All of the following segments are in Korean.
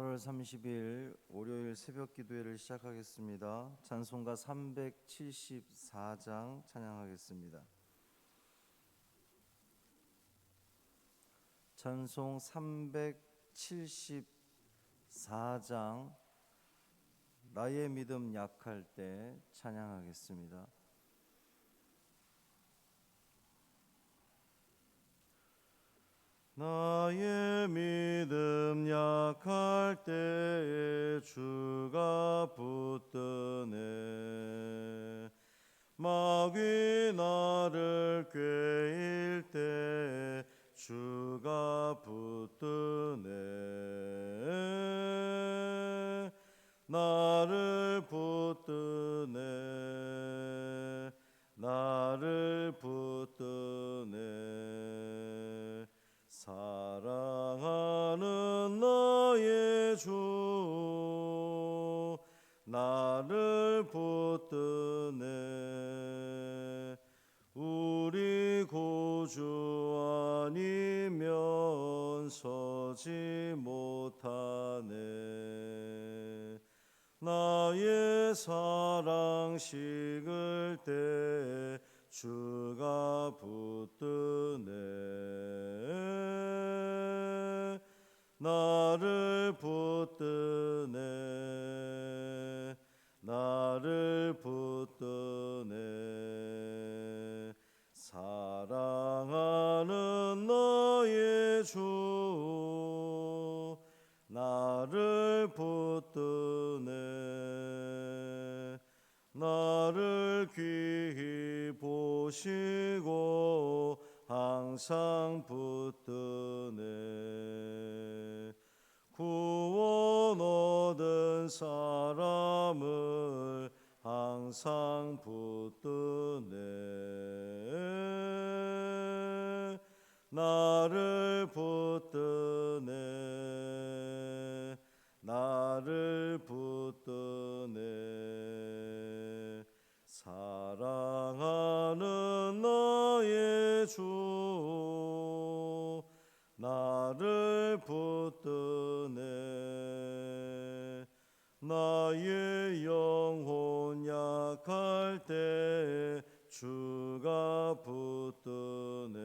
8월 30일 월요일 새벽 기도회를 시작하겠습니다. 찬송가 374장 찬양하겠습니다. 찬송 374장 나의 믿음 약할 때 찬양하겠습니다. 나의 믿음 약할 때에 주가 붙드네. 마귀 나를 꾀일 때 주가 붙드네. 나를 붙드네. 나를 붙드네. 사랑하는 나의 주 나를 붙드네. 우리 구주 아니면 서지 못하네. 나의 사랑 식을 때 주가 붙드네. 나를 붙드네. 나를 붙드네. 사랑하는 나의 주 나를 붙드네. 나를 귀히 보시고 항상 붙드네. 구원 얻은 사람을 항상 붙드네. 나를 붙드네. 나를 붙드네. 사랑하는 나의 주 나를 붙드네. 나의 영혼 약할 때 주가 붙드네.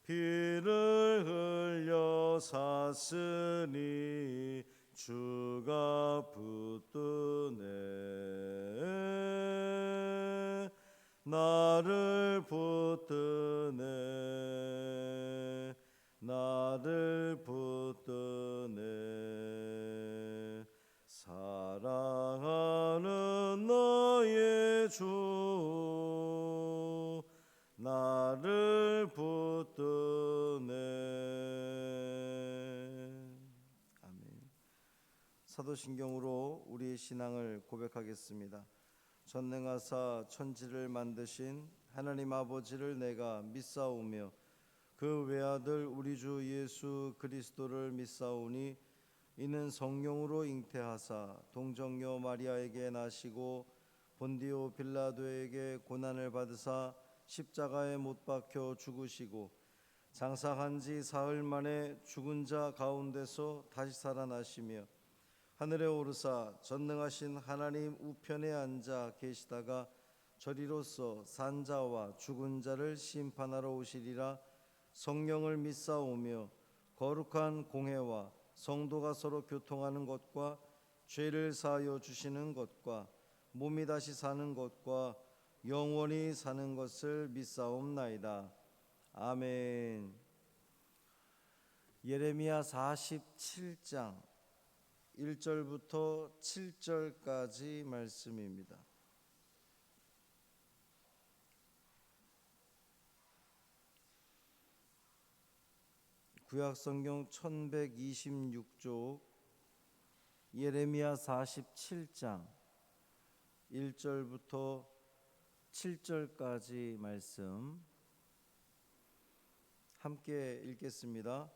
피를 흘려 샀으니 주가 붙드네. 나를 붙드네. 나를 붙드네. 사랑하는 나의 주 나를 붙드네. 아멘. 사도신경으로 우리의 신앙을 고백하겠습니다. 전능하사 천지를 만드신 하나님 아버지를 내가 믿사오며 그 외아들 우리 주 예수 그리스도를 믿사오니 이는 성령으로 잉태하사 동정녀 마리아에게 나시고 본디오 빌라도에게 고난을 받으사 십자가에 못 박혀 죽으시고 장사한 지 사흘 만에 죽은 자 가운데서 다시 살아나시며 하늘에 오르사 전능하신 하나님 우편에 앉아 계시다가 저리로서 산 자와 죽은 자를 심판하러 오시리라. 성령을 믿사오며 거룩한 공회와 성도가 서로 교통하는 것과 죄를 사하여 주시는 것과 몸이 다시 사는 것과 영원히 사는 것을 믿사옵나이다. 아멘. 예레미야 47장 1절부터 7절까지 말씀입니다. 구약성경 1126쪽 예레미야 47장 1절부터 7절까지 말씀 함께 읽겠습니다.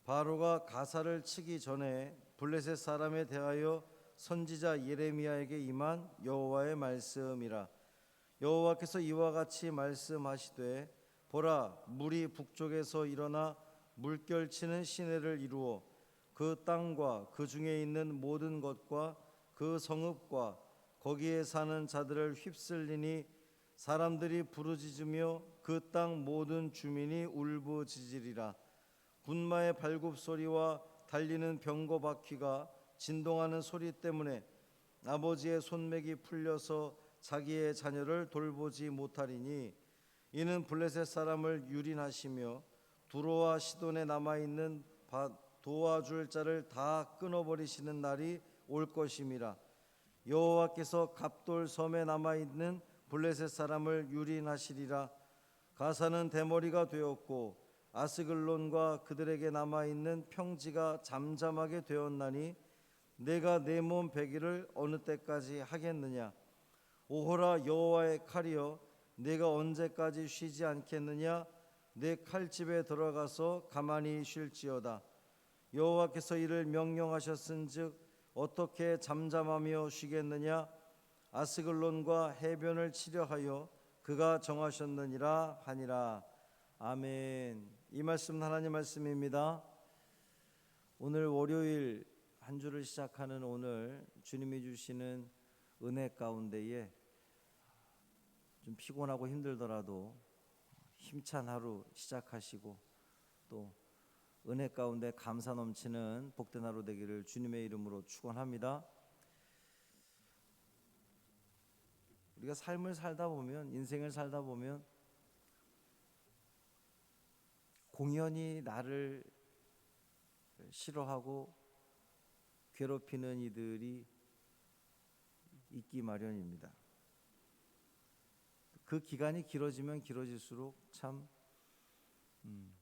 바로가 가사를 치기 전에 블레셋 사람에 대하여 선지자 예레미야에게 임한 여호와의 말씀이라. 여호와께서 이와 같이 말씀하시되 보라, 물이 북쪽에서 일어나 물결치는 시내를 이루어 그 땅과 그 중에 있는 모든 것과 그 성읍과 거기에 사는 자들을 휩쓸리니 사람들이 부르짖으며 그 땅 모든 주민이 울부짖으리라. 군마의 발굽 소리와 달리는 병거 바퀴가 진동하는 소리 때문에 아버지의 손맥이 풀려서 자기의 자녀를 돌보지 못하리니 이는 블레셋 사람을 유린하시며 두로와 시돈에 남아있는 도와줄 자를 다 끊어버리시는 날이 올 것임이라. 여호와께서 갑돌 섬에 남아있는 블레셋 사람을 유린하시리라. 가사는 대머리가 되었고 아스글론과 그들에게 남아있는 평지가 잠잠하게 되었나니 내가 내 몸 배기를 어느 때까지 하겠느냐. 오호라 여호와의 칼이여, 내가 언제까지 쉬지 않겠느냐. 내 칼집에 들어가서 가만히 쉴지어다. 여호와께서 이를 명령하셨은즉 어떻게 잠잠하며 쉬겠느냐. 아스글론과 해변을 치려하여 그가 정하셨느니라 하니라. 아멘. 이 말씀은 하나님 말씀입니다. 오늘 월요일 한 주를 시작하는 오늘 주님이 주시는 은혜 가운데에 좀 피곤하고 힘들더라도 힘찬 하루 시작하시고 또 은혜 가운데 감사 넘치는 복된 하루 되기를 주님의 이름으로 축원합니다. 우리가 삶을 살다 보면, 인생을 살다 보면 공연히 나를 싫어하고 괴롭히는 이들이 있기 마련입니다. 그 기간이 길어지면 길어질수록 참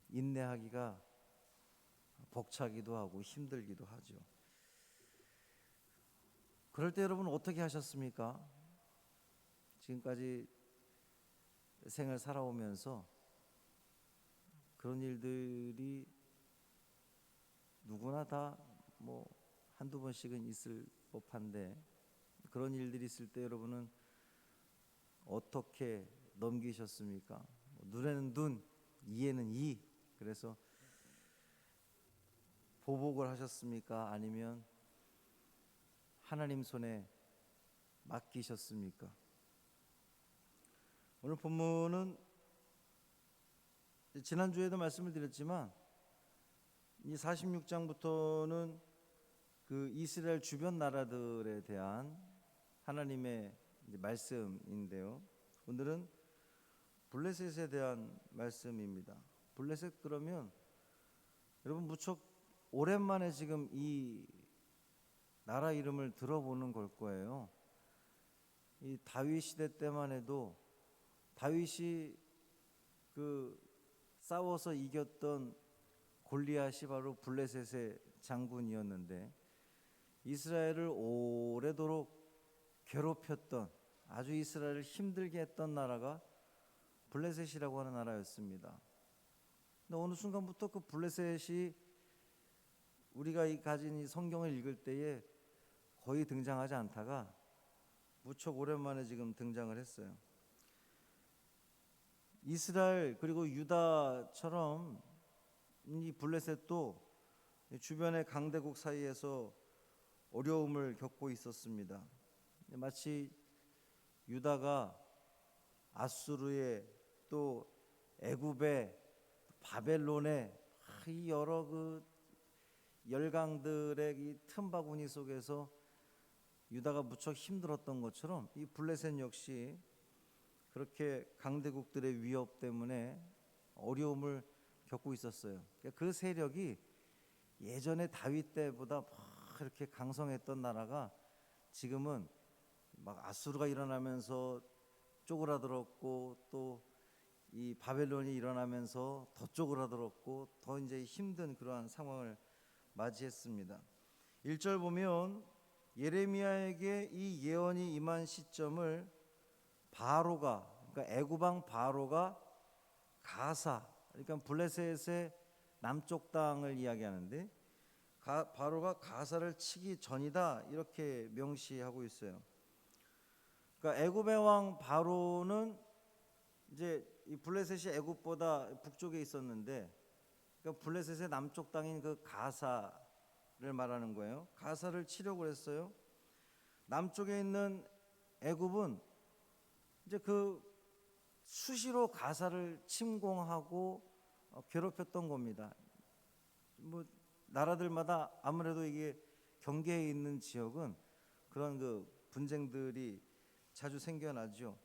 인내하기가 벅차기도 하고 힘들기도 하죠. 그럴 때 여러분 어떻게 하셨습니까? 지금까지 생을 살아오면서 그런 일들이 누구나 다 뭐 한두 번씩은 있을 법한데 그런 일들이 있을 때 여러분은 어떻게 넘기셨습니까? 눈에는 눈, 이에는 이. 그래서 보복을 하셨습니까? 아니면 하나님 손에 맡기셨습니까? 오늘 본문은 지난주에도 말씀을 드렸지만 이 46장부터는 그 이스라엘 주변 나라들에 대한 하나님의 말씀인데요. 오늘은 블레셋에 대한 말씀입니다. 블레셋 그러면 여러분 무척 오랜만에 지금 이 나라 이름을 들어보는 걸 거예요. 이 다윗 시대 때만 해도 다윗이 그 싸워서 이겼던 골리앗이 바로 블레셋의 장군이었는데 이스라엘을 오래도록 괴롭혔던, 아주 이스라엘을 힘들게 했던 나라가 블레셋이라고 하는 나라였습니다. 근데 어느 순간부터 그 블레셋이 우리가 가진 이 성경을 읽을 때에 거의 등장하지 않다가 무척 오랜만에 지금 등장을 했어요. 이스라엘 그리고 유다처럼 이 블레셋도 주변의 강대국 사이에서 어려움을 겪고 있었습니다. 마치 유다가 아수르에 또 애굽에 바벨론에 이 여러 그 열강들의 이 틈바구니 속에서 유다가 무척 힘들었던 것처럼 이 블레셋 역시 그렇게 강대국들의 위협 때문에 어려움을 겪고 있었어요. 그 세력이 예전에 다윗 때보다 이렇게 강성했던 나라가 지금은 막 아수르가 일어나면서 쪼그라들었고 또 이 바벨론이 일어나면서 더 쪼그라들었고 더 이제 힘든 그러한 상황을 맞이했습니다. 1절 보면 예레미야에게 이 예언이 임한 시점을 바로가, 그러니까 애굽 왕 바로가 가사, 그러니까 블레셋의 남쪽 땅을 이야기하는데 바로가 가사를 치기 전이다 이렇게 명시하고 있어요. 그러니까 애굽의 왕 바로는 이제 이 블레셋이 애굽보다 북쪽에 있었는데 그러니까 블레셋의 남쪽 땅인 그 가사 말하는 거예요. 가사를 치려고 했어요. 남쪽에 있는 애굽은 이제 그 수시로 가사를 침공하고 괴롭혔던 겁니다. 뭐 나라들마다 아무래도 이게 경계에 있는 지역은 그런 그 분쟁들이 자주 생겨나죠.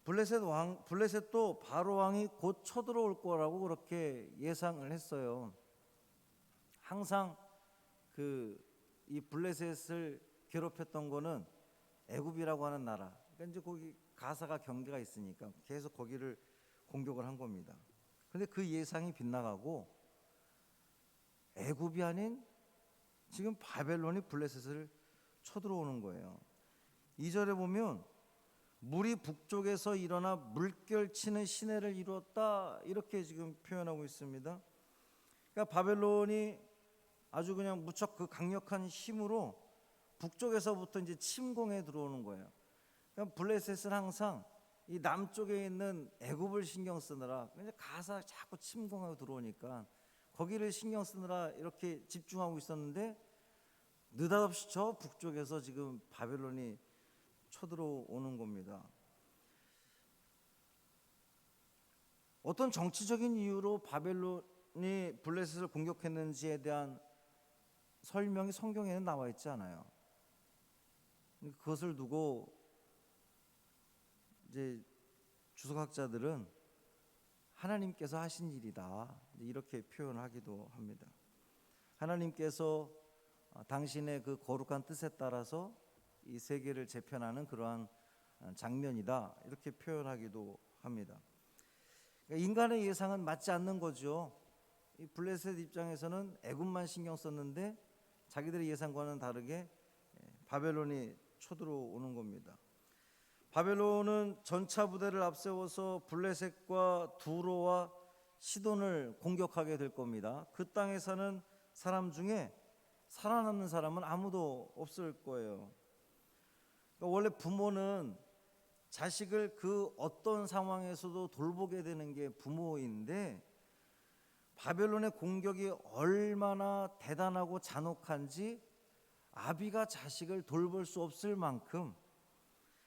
블레셋도 바로 왕이 곧 쳐들어올 거라고 그렇게 예상을 했어요. 항상 이 블레셋을 괴롭혔던 거는 애굽이라고 하는 나라. 그러니까 이제 거기 가사가 경계가 있으니까 계속 거기를 공격을 한 겁니다. 그런데 그 예상이 빗나가고 애굽이 아닌 지금 바벨론이 블레셋을 쳐들어오는 거예요. 2절에 보면 물이 북쪽에서 일어나 물결치는 시내를 이루었다, 이렇게 지금 표현하고 있습니다. 그러니까 바벨론이 아주 그냥 무척 그 강력한 힘으로 북쪽에서부터 이제 침공해 들어오는 거예요. 그러니까 블레셋은 항상 이 남쪽에 있는 애굽을 신경 쓰느라 가사 자꾸 침공하고 들어오니까 거기를 신경 쓰느라 이렇게 집중하고 있었는데 느닷없이 저 북쪽에서 지금 바벨론이 쳐들어오는 겁니다. 어떤 정치적인 이유로 바벨론이 블레셋을 공격했는지에 대한 설명이 성경에는 나와 있지 않아요. 그것을 두고 이제 주석학자들은 하나님께서 하신 일이다, 이렇게 표현하기도 합니다. 하나님께서 당신의 그 거룩한 뜻에 따라서 이 세계를 재편하는 그러한 장면이다, 이렇게 표현하기도 합니다. 그러니까 인간의 예상은 맞지 않는 거죠. 이 블레셋 입장에서는 애굽만 신경 썼는데 자기들의 예상과는 다르게 바벨론이 쳐들어오는 겁니다. 바벨론은 전차 부대를 앞세워서 블레셋과 두로와 시돈을 공격하게 될 겁니다. 그 땅에 사는 사람 중에 살아남는 사람은 아무도 없을 거예요. 그러니까 원래 부모는 자식을 그 어떤 상황에서도 돌보게 되는 게 부모인데 바벨론의 공격이 얼마나 대단하고 잔혹한지 아비가 자식을 돌볼 수 없을 만큼,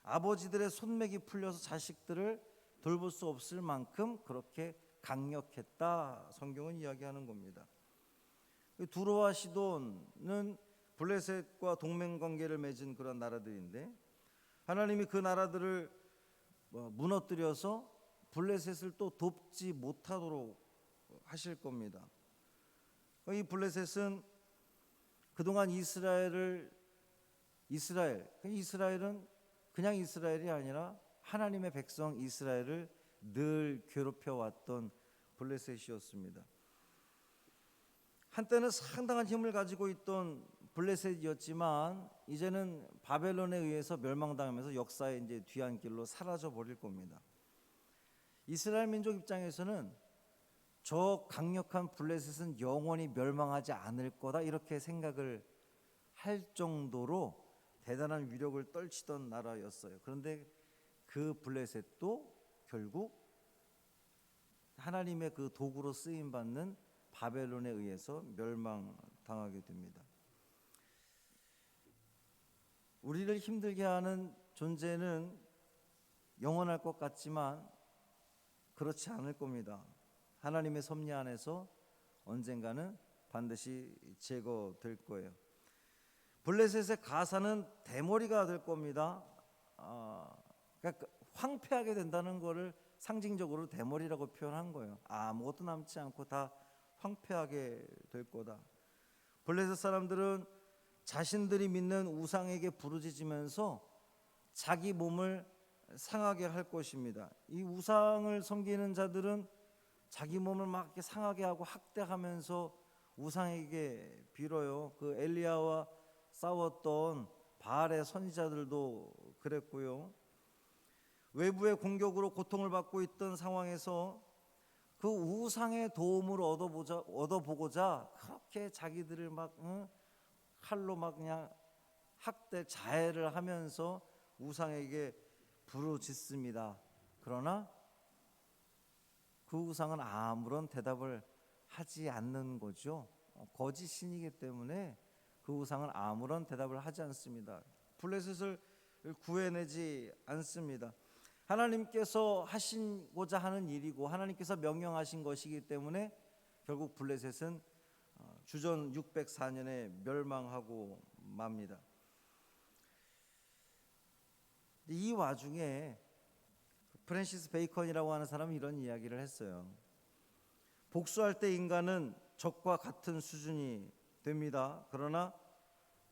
아버지들의 손맥이 풀려서 자식들을 돌볼 수 없을 만큼 그렇게 강력했다, 성경은 이야기하는 겁니다. 두로와 시돈은 블레셋과 동맹관계를 맺은 그런 나라들인데 하나님이 그 나라들을 무너뜨려서 블레셋을 또 돕지 못하도록 하실 겁니다. 이 블레셋은 그동안 이스라엘은 그냥 이스라엘이 아니라 하나님의 백성 이스라엘을 늘 괴롭혀왔던 블레셋이었습니다. 한때는 상당한 힘을 가지고 있던 블레셋이었지만 이제는 바벨론에 의해서 멸망당하면서 역사의 이제 뒤안길로 사라져 버릴 겁니다. 이스라엘 민족 입장에서는 저 강력한 블레셋은 영원히 멸망하지 않을 거다, 이렇게 생각을 할 정도로 대단한 위력을 떨치던 나라였어요. 그런데 그 블레셋도 결국 하나님의 그 도구로 쓰임 받는 바벨론에 의해서 멸망당하게 됩니다. 우리를 힘들게 하는 존재는 영원할 것 같지만 그렇지 않을 겁니다. 하나님의 섭리 안에서 언젠가는 반드시 제거될 거예요. 블레셋의 가사는 대머리가 될 겁니다. 그러니까 황폐하게 된다는 것을 상징적으로 대머리라고 표현한 거예요. 아무것도 남지 않고 다 황폐하게 될 거다. 블레셋 사람들은 자신들이 믿는 우상에게 부르짖으면서 자기 몸을 상하게 할 것입니다. 이 우상을 섬기는 자들은 자기 몸을 막 이렇게 상하게 하고 학대하면서 우상에게 빌어요. 그 엘리야와 싸웠던 바알의 선지자들도 그랬고요. 외부의 공격으로 고통을 받고 있던 상황에서 그 우상의 도움을 얻어보고자 그렇게 자기들을 막 칼로 막 그냥 학대 자해를 하면서 우상에게 부르짖습니다. 그러나 그 우상은 아무런 대답을 하지 않는 거죠. 거짓 신이기 때문에 그 우상은 아무런 대답을 하지 않습니다. 블레셋을 구해내지 않습니다. 하나님께서 하시고자 하는 일이고 하나님께서 명령하신 것이기 때문에 결국 블레셋은 주전 604년에 멸망하고 맙니다. 이 와중에 프랜시스 베이컨이라고 하는 사람이 이런 이야기를 했어요. 복수할 때 인간은 적과 같은 수준이 됩니다. 그러나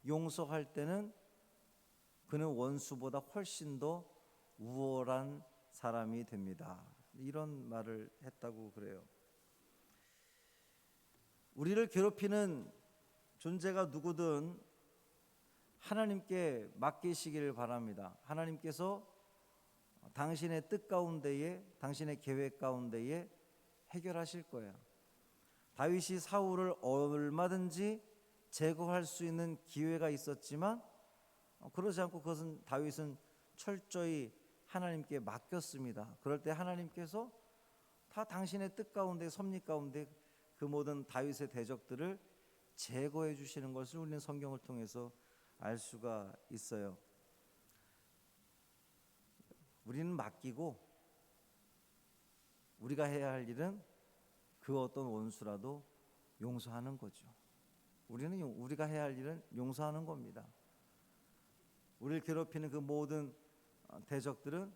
용서할 때는 그는 원수보다 훨씬 더 우월한 사람이 됩니다. 이런 말을 했다고 그래요. 우리를 괴롭히는 존재가 누구든 하나님께 맡기시기를 바랍니다. 하나님께서 당신의 뜻 가운데에, 당신의 계획 가운데에 해결하실 거예요. 다윗이 사울을 얼마든지 제거할 수 있는 기회가 있었지만 그러지 않고 다윗은 철저히 하나님께 맡겼습니다. 그럴 때 하나님께서 다 당신의 뜻 가운데, 섭리 가운데 그 모든 다윗의 대적들을 제거해 주시는 것을 우리는 성경을 통해서 알 수가 있어요. 우리는 맡기고 우리가 해야 할 일은 그 어떤 원수라도 용서하는 거죠. 우리가 해야 할 일은 용서하는 겁니다. 우리를 괴롭히는 그 모든 대적들은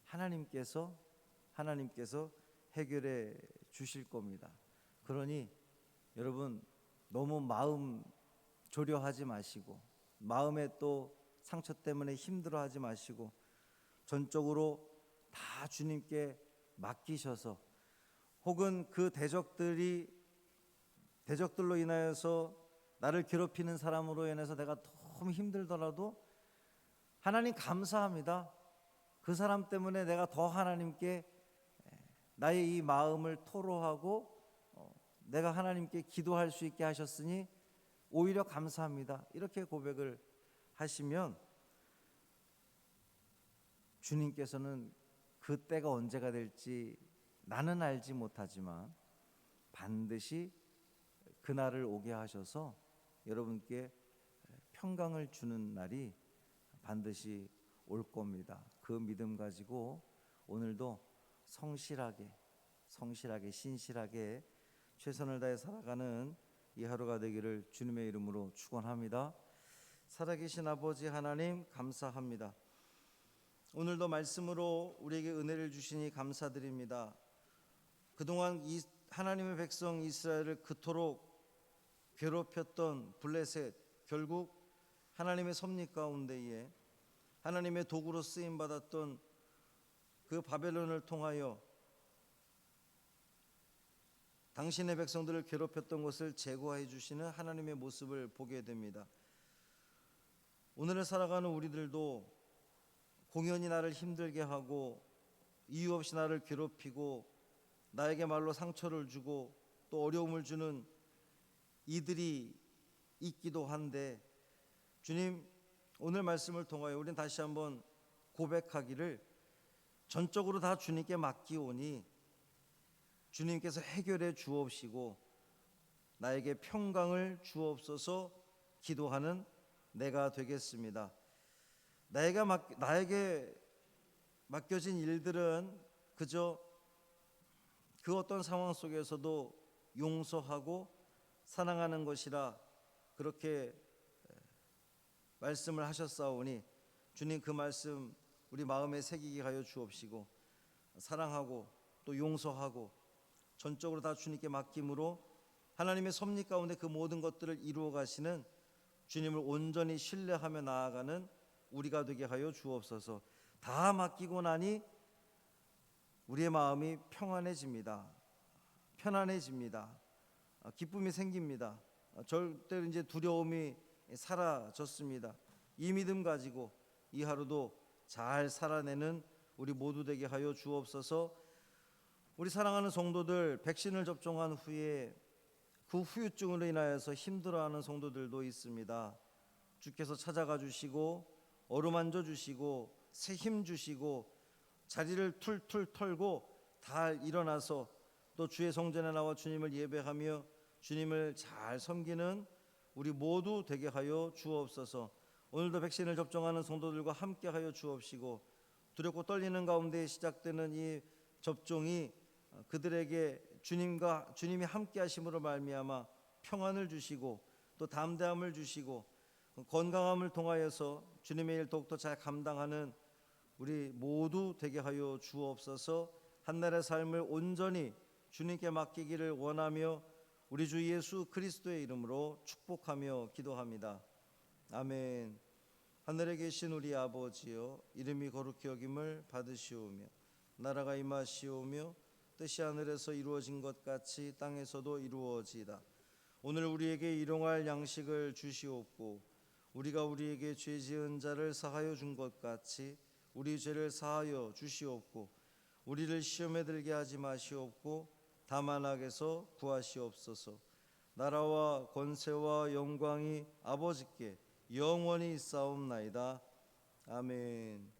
하나님께서 해결해 주실 겁니다. 그러니 여러분 너무 마음 조려하지 마시고 마음에 또 상처 때문에 힘들어하지 마시고 전적으로 다 주님께 맡기셔서 혹은 그 대적들로 인하여서 나를 괴롭히는 사람으로 인해서 내가 너무 힘들더라도 하나님 감사합니다. 그 사람 때문에 내가 더 하나님께 나의 이 마음을 토로하고 내가 하나님께 기도할 수 있게 하셨으니 오히려 감사합니다. 이렇게 고백을 하시면 주님께서는 그 때가 언제가 될지 나는 알지 못하지만 반드시 그날을 오게 하셔서 여러분께 평강을 주는 날이 반드시 올 겁니다. 그 믿음 가지고 오늘도 성실하게 신실하게 최선을 다해 살아가는 이 하루가 되기를 주님의 이름으로 축원합니다. 살아계신 아버지 하나님 감사합니다. 오늘도 말씀으로 우리에게 은혜를 주시니 감사드립니다. 그동안 하나님의 백성 이스라엘을 그토록 괴롭혔던 블레셋, 결국 하나님의 섭리 가운데에 하나님의 도구로 쓰임 받았던 그 바벨론을 통하여 당신의 백성들을 괴롭혔던 것을 제거해 주시는 하나님의 모습을 보게 됩니다. 오늘을 살아가는 우리들도 공연히 나를 힘들게 하고 이유 없이 나를 괴롭히고 나에게 말로 상처를 주고 또 어려움을 주는 이들이 있기도 한데 주님, 오늘 말씀을 통하여 우리는 다시 한번 고백하기를 전적으로 다 주님께 맡기오니 주님께서 해결해 주옵시고 나에게 평강을 주옵소서 기도하는 내가 되겠습니다. 나에게 맡겨진 일들은 그저 그 어떤 상황 속에서도 용서하고 사랑하는 것이라 그렇게 말씀을 하셨사오니 주님 그 말씀 우리 마음에 새기게 하여 주옵시고 사랑하고 또 용서하고 전적으로 다 주님께 맡김으로 하나님의 섭리 가운데 그 모든 것들을 이루어 가시는 주님을 온전히 신뢰하며 나아가는 우리가 되게 하여 주옵소서. 다 맡기고 나니 우리의 마음이 평안해집니다. 편안해집니다. 기쁨이 생깁니다. 절대로 이제 두려움이 사라졌습니다. 이 믿음 가지고 이 하루도 잘 살아내는 우리 모두 되게 하여 주옵소서. 우리 사랑하는 성도들 백신을 접종한 후에 그 후유증으로 인하여서 힘들어하는 성도들도 있습니다. 주께서 찾아가 주시고 어루만져 주시고 새 힘 주시고 자리를 툴툴 털고 다 일어나서 또 주의 성전에 나와 주님을 예배하며 주님을 잘 섬기는 우리 모두 되게 하여 주옵소서. 오늘도 백신을 접종하는 성도들과 함께 하여 주옵시고, 두렵고 떨리는 가운데 시작되는 이 접종이 그들에게 주님이 함께 하심으로 말미암아 평안을 주시고 또 담대함을 주시고 건강함을 통하여서 주님의 일 더욱더 잘 감당하는 우리 모두 되게 하여 주옵소서. 한날의 삶을 온전히 주님께 맡기기를 원하며 우리 주 예수 그리스도의 이름으로 축복하며 기도합니다. 아멘. 하늘에 계신 우리 아버지여, 이름이 거룩히 여김을 받으시오며 나라가 임하시오며 뜻이 하늘에서 이루어진 것 같이 땅에서도 이루어지이다. 오늘 우리에게 일용할 양식을 주시옵고 우리가 우리에게 죄 지은 자를 사하여 준 것 같이 우리 죄를 사하여 주시옵고 우리를 시험에 들게 하지 마시옵고 다만 악에서 구하시옵소서. 나라와 권세와 영광이 아버지께 영원히 있사옵나이다. 아멘.